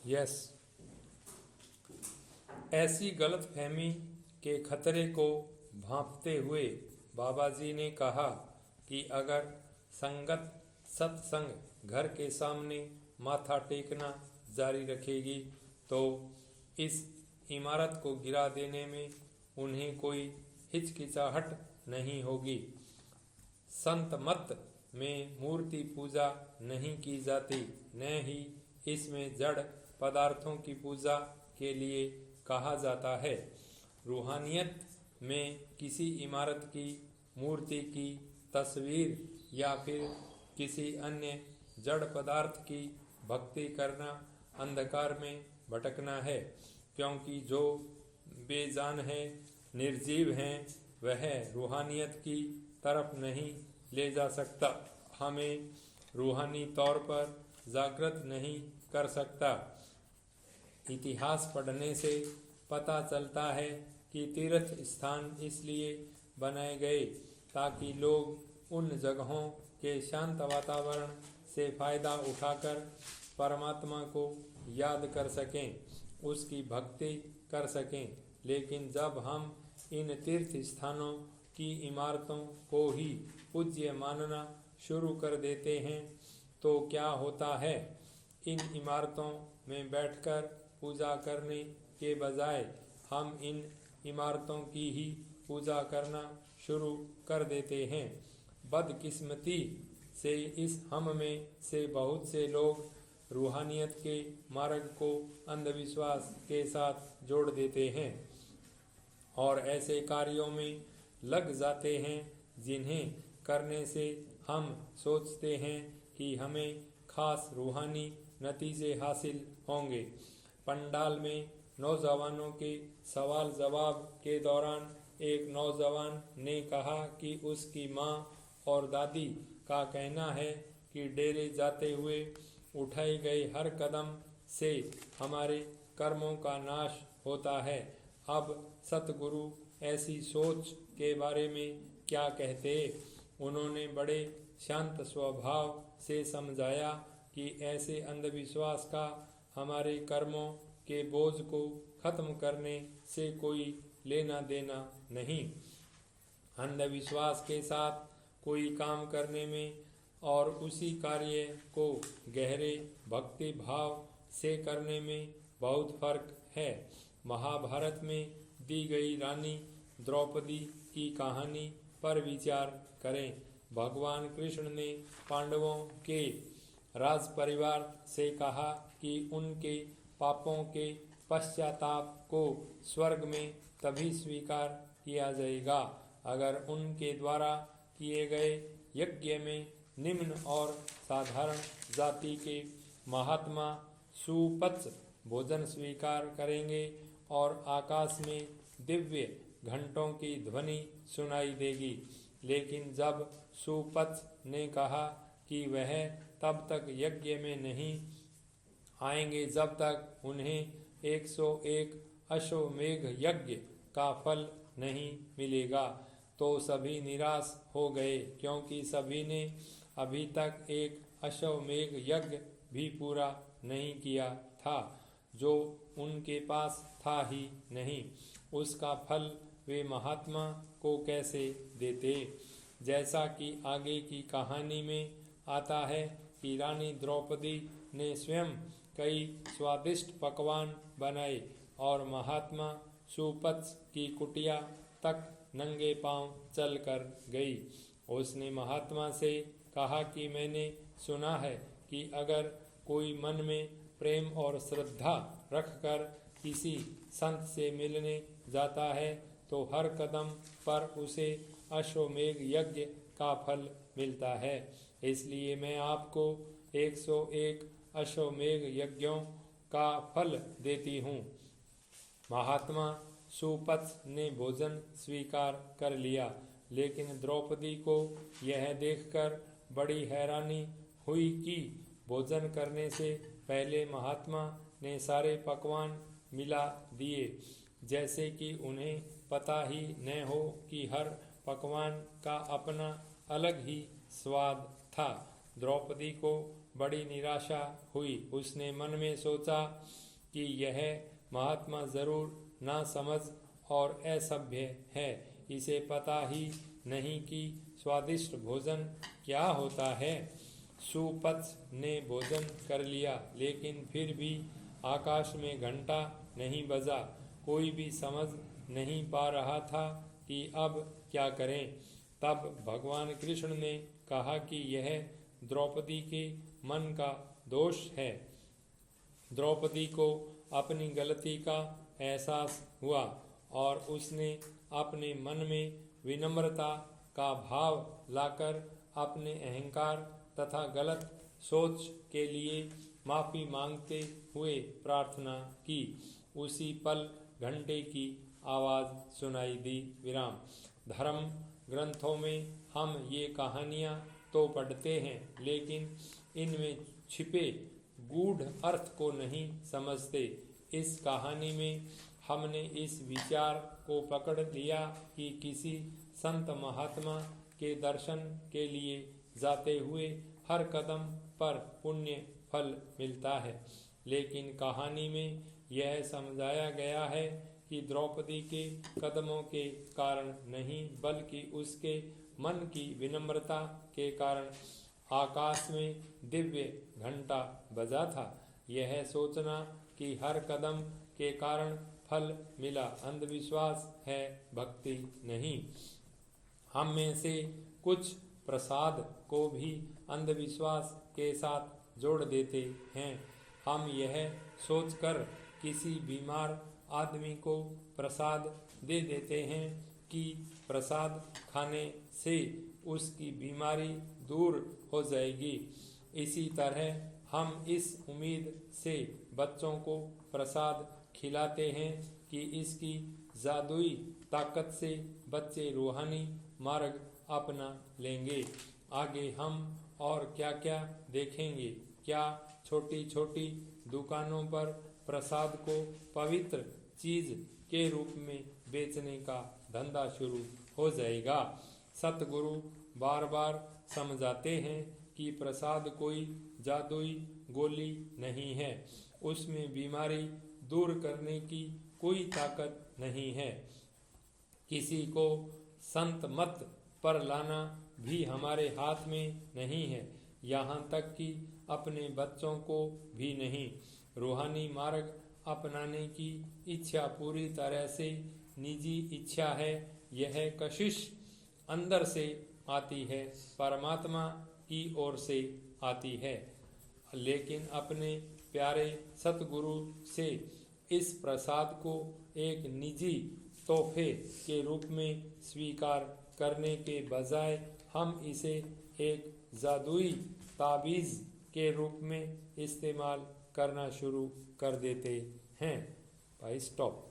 Yes. ऐसी गलतफहमी के खतरे को भांपते हुए बाबा जी ने कहा कि अगर संगत सत्संग घर के सामने माथा टेकना जारी रखेगी तो इस इमारत को गिरा देने में उन्हें कोई हिचकिचाहट नहीं होगी। संत मत में मूर्ति पूजा नहीं की जाती, न ही इसमें जड़ पदार्थों की पूजा के लिए कहा जाता है। रूहानियत में किसी इमारत की मूर्ति की तस्वीर या फिर किसी अन्य जड़ पदार्थ की भक्ति करना अंधकार में भटकना है, क्योंकि जो बेजान है, निर्जीव हैं, वह रूहानियत की तरफ नहीं ले जा सकता, हमें रूहानी तौर पर जागृत नहीं कर सकता। इतिहास पढ़ने से पता चलता है कि तीर्थ स्थान इसलिए बनाए गए ताकि लोग उन जगहों के शांत वातावरण से फायदा उठाकर परमात्मा को याद कर सकें, उसकी भक्ति कर सकें। लेकिन जब हम इन तीर्थ स्थानों की इमारतों को ही पूज्य मानना शुरू कर देते हैं तो क्या होता है? इन इमारतों में बैठकर पूजा करने के बजाय हम इन इमारतों की ही पूजा करना शुरू कर देते हैं। बदकिस्मती से इस हम में से बहुत से लोग रूहानियत के मार्ग को अंधविश्वास के साथ जोड़ देते हैं और ऐसे कार्यों में लग जाते हैं जिन्हें करने से हम सोचते हैं कि हमें खास रूहानी नतीजे हासिल होंगे। पंडाल में नौजवानों के सवाल जवाब के दौरान एक नौजवान ने कहा कि उसकी माँ और दादी का कहना है कि डेरे जाते हुए उठाए गए हर कदम से हमारे कर्मों का नाश होता है। अब सतगुरु ऐसी सोच के बारे में क्या कहते? उन्होंने बड़े शांत स्वभाव से समझाया कि ऐसे अंधविश्वास का हमारे कर्मों के बोझ को खत्म करने से कोई लेना देना नहीं। अंधविश्वास के साथ कोई काम करने में और उसी कार्य को गहरे भक्ति भाव से करने में बहुत फर्क है। महाभारत में दी गई रानी द्रौपदी की कहानी पर विचार करें। भगवान कृष्ण ने पांडवों के राज परिवार से कहा कि उनके पापों के पश्चाताप को स्वर्ग में तभी स्वीकार किया जाएगा अगर उनके द्वारा किए गए यज्ञ में निम्न और साधारण जाति के महात्मा सुपच्च भोजन स्वीकार करेंगे और आकाश में दिव्य घंटों की ध्वनि सुनाई देगी। लेकिन जब सुपच्च ने कहा कि वह तब तक यज्ञ में नहीं आएंगे जब तक उन्हें 101 अश्वमेघ यज्ञ का फल नहीं मिलेगा, तो सभी निराश हो गए, क्योंकि सभी ने अभी तक एक अश्वमेघ यज्ञ भी पूरा नहीं किया था, जो उनके पास था ही नहीं। उसका फल वे महात्मा को कैसे देते? जैसा कि आगे की कहानी में आता है कि रानी द्रौपदी ने स्वयं कई स्वादिष्ट पकवान बनाए और महात्मा सुपच्च की कुटिया तक नंगे पांव चल कर गई। उसने महात्मा से कहा कि मैंने सुना है कि अगर कोई मन में प्रेम और श्रद्धा रखकर किसी संत से मिलने जाता है तो हर कदम पर उसे अश्वमेघ यज्ञ का फल मिलता है। इसलिए मैं आपको 101 अश्वमेघ यज्ञों का फल देती हूँ। महात्मा सुपच्च ने भोजन स्वीकार कर लिया, लेकिन द्रौपदी को यह देखकर बड़ी हैरानी हुई कि भोजन करने से पहले महात्मा ने सारे पकवान मिला दिए, जैसे कि उन्हें पता ही न हो कि हर पकवान का अपना अलग ही स्वाद था। द्रौपदी को बड़ी निराशा हुई। उसने मन में सोचा कि यह महात्मा जरूर नासमझ और असभ्य है, इसे पता ही नहीं कि स्वादिष्ट भोजन क्या होता है। सुपथ ने भोजन कर लिया, लेकिन फिर भी आकाश में घंटा नहीं बजा। कोई भी समझ नहीं पा रहा था कि अब क्या करें। तब भगवान कृष्ण ने कहा कि यह द्रौपदी के मन का दोष है। द्रौपदी को अपनी गलती का एहसास हुआ और उसने अपने मन में विनम्रता का भाव लाकर अपने अहंकार तथा गलत सोच के लिए माफ़ी मांगते हुए प्रार्थना की। उसी पल घंटे की आवाज़ सुनाई दी। विराम। धर्म ग्रंथों में हम ये कहानियाँ तो पढ़ते हैं, लेकिन इनमें छिपे गूढ़ अर्थ को नहीं समझते। इस कहानी में हमने इस विचार को पकड़ लिया कि किसी संत महात्मा के दर्शन के लिए जाते हुए हर कदम पर पुण्य फल मिलता है, लेकिन कहानी में यह समझाया गया है कि द्रौपदी के कदमों के कारण नहीं, बल्कि उसके मन की विनम्रता के कारण आकाश में दिव्य घंटा बजा था। यह सोचना कि हर कदम के कारण फल मिला अंधविश्वास है, भक्ति नहीं। हम में से कुछ प्रसाद को भी अंधविश्वास के साथ जोड़ देते हैं। हम यह सोचकर किसी बीमार आदमी को प्रसाद दे देते हैं कि प्रसाद खाने से उसकी बीमारी दूर हो जाएगी। इसी तरह हम इस उम्मीद से बच्चों को प्रसाद खिलाते हैं कि इसकी जादुई ताकत से बच्चे रूहानी मार्ग अपना लेंगे। आगे हम और क्या क्या देखेंगे। क्या छोटी छोटी दुकानों पर प्रसाद को पवित्र चीज के रूप में बेचने का धंधा शुरू हो जाएगा। सतगुरु बार बार समझाते हैं कि प्रसाद कोई जादुई गोली नहीं है, उसमें बीमारी दूर करने की कोई ताकत नहीं है। किसी को संत मत पर लाना भी हमारे हाथ में नहीं है, यहाँ तक कि अपने बच्चों को भी नहीं। रूहानी मार्ग अपनाने की इच्छा पूरी तरह से निजी इच्छा है। यह कशिश अंदर से आती है, परमात्मा की ओर से आती है। लेकिन अपने प्यारे सतगुरु से इस प्रसाद को एक निजी तोहफे के रूप में स्वीकार करने के बजाय हम इसे एक जादुई ताबीज़ के रूप में इस्तेमाल करना शुरू कर देते हैं। भाई स्टॉप।